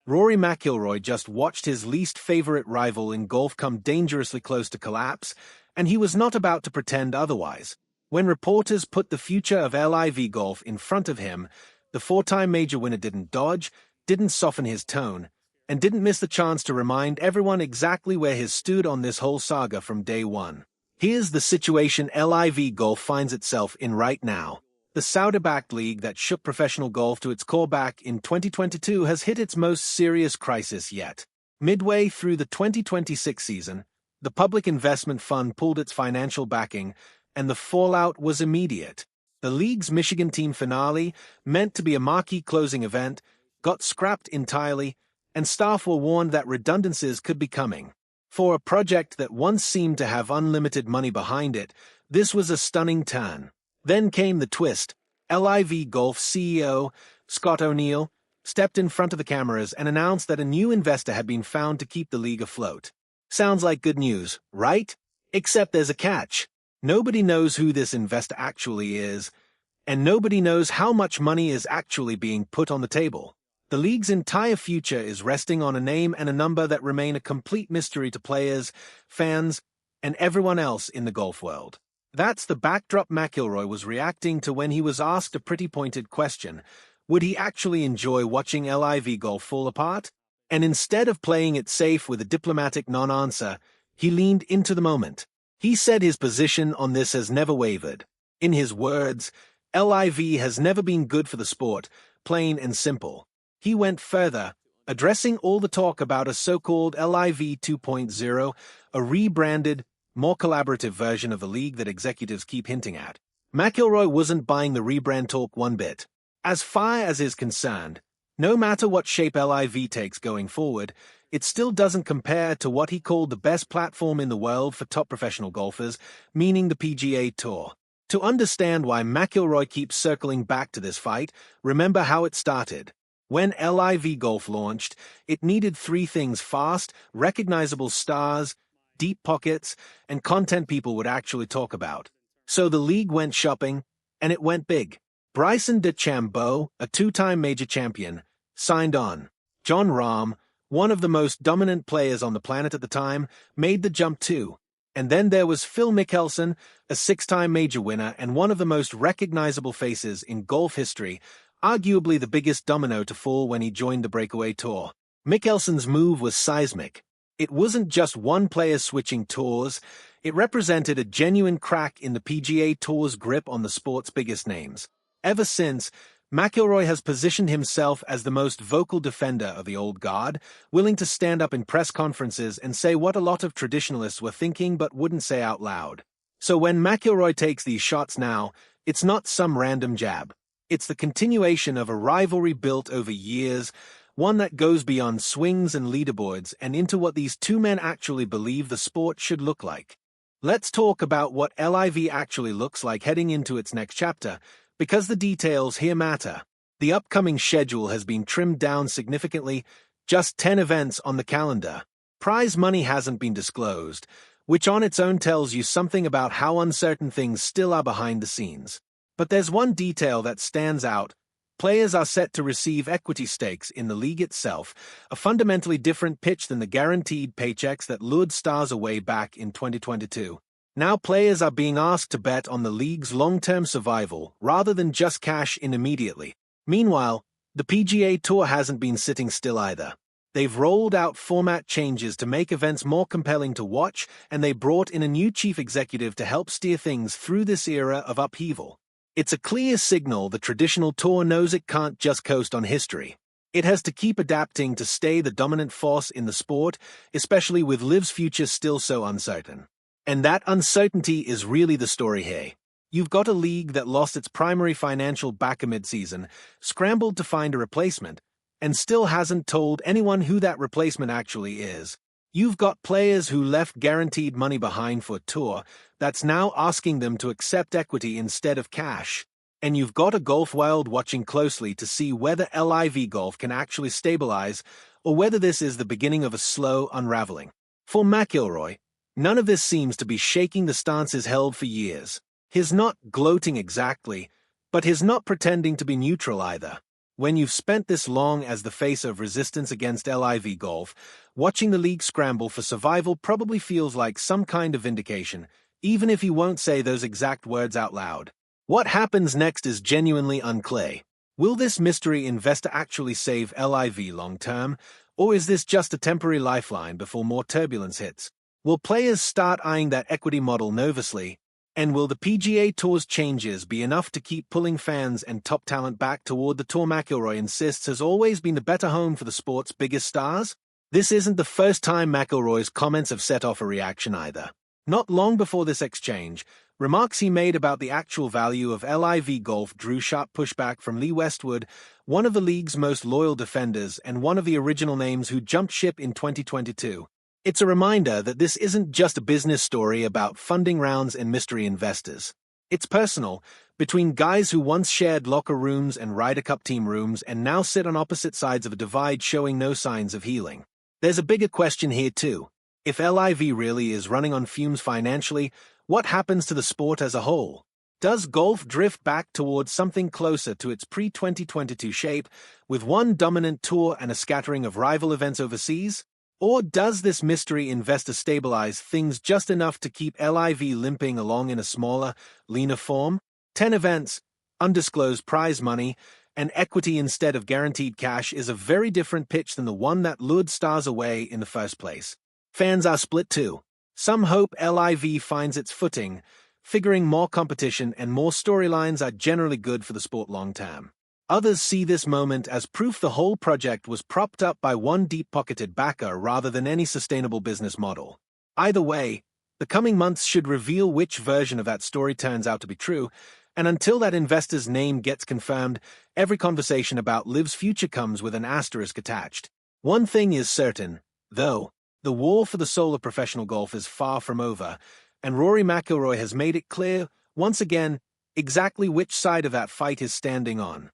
Rory McIlroy just watched his least favorite rival in golf come dangerously close to collapse, and he was not about to pretend otherwise. When reporters put the future of LIV Golf in front of him, the four-time major winner didn't dodge, didn't soften his tone, and didn't miss the chance to remind everyone exactly where he stood on this whole saga from day one. Here's the situation LIV Golf finds itself in right now. The Saudi-backed league that shook professional golf to its core back in 2022 has hit its most serious crisis yet. Midway through the 2026 season, the public investment fund pulled its financial backing, and the fallout was immediate. The league's Michigan team finale, meant to be a marquee closing event, got scrapped entirely, and staff were warned that redundancies could be coming. For a project that once seemed to have unlimited money behind it, this was a stunning turn. Then came the twist. LIV Golf CEO, Scott O'Neill, stepped in front of the cameras and announced that a new investor had been found to keep the league afloat. Sounds like good news, right? Except there's a catch. Nobody knows who this investor actually is, and nobody knows how much money is actually being put on the table. The league's entire future is resting on a name and a number that remain a complete mystery to players, fans, and everyone else in the golf world. That's the backdrop McIlroy was reacting to when he was asked a pretty pointed question. Would he actually enjoy watching LIV Golf fall apart? And instead of playing it safe with a diplomatic non-answer, he leaned into the moment. He said his position on this has never wavered. In his words, LIV has never been good for the sport, plain and simple. He went further, addressing all the talk about a so-called LIV 2.0, a rebranded, more collaborative version of the league that executives keep hinting at. McIlroy wasn't buying the rebrand talk one bit. As far as is concerned, no matter what shape LIV takes going forward, it still doesn't compare to what he called the best platform in the world for top professional golfers, meaning the PGA Tour. To understand why McIlroy keeps circling back to this fight, remember how it started. When LIV Golf launched, it needed three things: fast, recognizable stars, deep pockets, and content people would actually talk about. So the league went shopping, and it went big. Bryson DeChambeau, a two-time major champion, signed on. Jon Rahm, one of the most dominant players on the planet at the time, made the jump too. And then there was Phil Mickelson, a six-time major winner and one of the most recognizable faces in golf history, arguably the biggest domino to fall when he joined the breakaway tour. Mickelson's move was seismic. It wasn't just one player switching tours, it represented a genuine crack in the PGA Tour's grip on the sport's biggest names. Ever since, McIlroy has positioned himself as the most vocal defender of the old guard, willing to stand up in press conferences and say what a lot of traditionalists were thinking but wouldn't say out loud. So when McIlroy takes these shots now, it's not some random jab. It's the continuation of a rivalry built over years, one that goes beyond swings and leaderboards and into what these two men actually believe the sport should look like. Let's talk about what LIV actually looks like heading into its next chapter, because the details here matter. The upcoming schedule has been trimmed down significantly, just 10 events on the calendar. Prize money hasn't been disclosed, which on its own tells you something about how uncertain things still are behind the scenes. But there's one detail that stands out. Players are set to receive equity stakes in the league itself, a fundamentally different pitch than the guaranteed paychecks that lured stars away back in 2022. Now players are being asked to bet on the league's long-term survival rather than just cash in immediately. Meanwhile, the PGA Tour hasn't been sitting still either. They've rolled out format changes to make events more compelling to watch, and they brought in a new chief executive to help steer things through this era of upheaval. It's a clear signal the traditional tour knows it can't just coast on history. It has to keep adapting to stay the dominant force in the sport, especially with LIV's future still so uncertain. And that uncertainty is really the story here. You've got a league that lost its primary financial backer mid-season, scrambled to find a replacement, and still hasn't told anyone who that replacement actually is. You've got players who left guaranteed money behind for a tour that's now asking them to accept equity instead of cash. And you've got a golf world watching closely to see whether LIV Golf can actually stabilize or whether this is the beginning of a slow unraveling. For McIlroy, none of this seems to be shaking the stances held for years. He's not gloating exactly, but he's not pretending to be neutral either. When you've spent this long as the face of resistance against LIV Golf, watching the league scramble for survival probably feels like some kind of vindication, even if you won't say those exact words out loud. What happens next is genuinely unclear. Will this mystery investor actually save LIV long-term, or is this just a temporary lifeline before more turbulence hits? Will players start eyeing that equity model nervously? And will the PGA Tour's changes be enough to keep pulling fans and top talent back toward the tour McIlroy insists has always been the better home for the sport's biggest stars? This isn't the first time McIlroy's comments have set off a reaction either. Not long before this exchange, remarks he made about the actual value of LIV Golf drew sharp pushback from Lee Westwood, one of the league's most loyal defenders and one of the original names who jumped ship in 2022. It's a reminder that this isn't just a business story about funding rounds and mystery investors. It's personal, between guys who once shared locker rooms and Ryder Cup team rooms and now sit on opposite sides of a divide showing no signs of healing. There's a bigger question here too. If LIV really is running on fumes financially, what happens to the sport as a whole? Does golf drift back towards something closer to its pre-2022 shape, with one dominant tour and a scattering of rival events overseas? Or does this mystery investor stabilize things just enough to keep LIV limping along in a smaller, leaner form? 10 events, undisclosed prize money, and equity instead of guaranteed cash is a very different pitch than the one that lured stars away in the first place. Fans are split too. Some hope LIV finds its footing, figuring more competition and more storylines are generally good for the sport long-term. Others see this moment as proof the whole project was propped up by one deep-pocketed backer rather than any sustainable business model. Either way, the coming months should reveal which version of that story turns out to be true, and until that investor's name gets confirmed, every conversation about LIV's future comes with an asterisk attached. One thing is certain, though, the war for the soul of professional golf is far from over, and Rory McIlroy has made it clear, once again, exactly which side of that fight he's standing on.